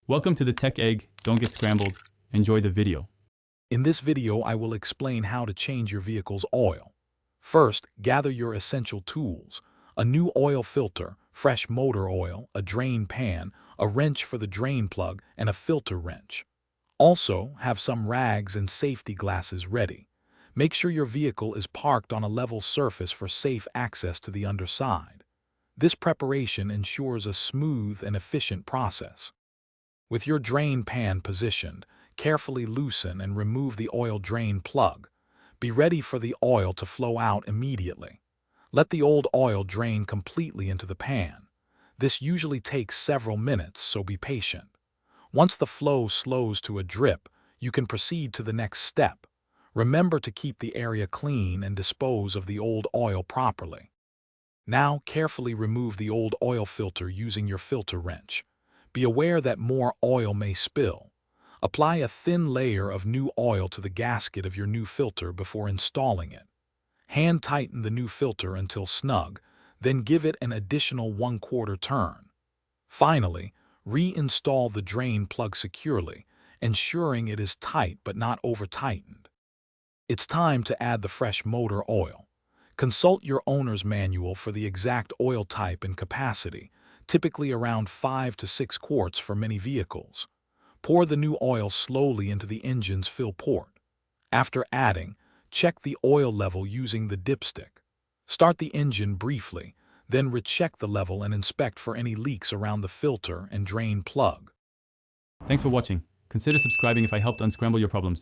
Welcome to the Tech Egg. Don't get scrambled. Enjoy the video. In this video, I will explain how to change your vehicle's oil. First, gather your essential tools: a new oil filter, fresh motor oil, a drain pan, a wrench for the drain plug, and a filter wrench. Also, have some rags and safety glasses ready. Make sure your vehicle is parked on a level surface for safe access to the underside. This preparation ensures a smooth and efficient process. With your drain pan positioned, carefully loosen and remove the oil drain plug. Be ready for the oil to flow out immediately. Let the old oil drain completely into the pan. This usually takes several minutes, so be patient. Once the flow slows to a drip, you can proceed to the next step. Remember to keep the area clean and dispose of the old oil properly. Now, carefully remove the old oil filter using your filter wrench. Be aware that more oil may spill. Apply a thin layer of new oil to the gasket of your new filter before installing it. Hand tighten the new filter until snug, then give it an additional 1/4 turn. Finally, reinstall the drain plug securely, ensuring it is tight but not over-tightened. It's time to add the fresh motor oil. Consult your owner's manual for the exact oil type and capacity, typically around 5 to 6 quarts for many vehicles. Pour the new oil slowly into the engine's fill port. After adding, check the oil level using the dipstick. Start the engine briefly, then recheck the level and inspect for any leaks around the filter and drain plug. Thanks for watching. Consider subscribing if I helped unscramble your problems.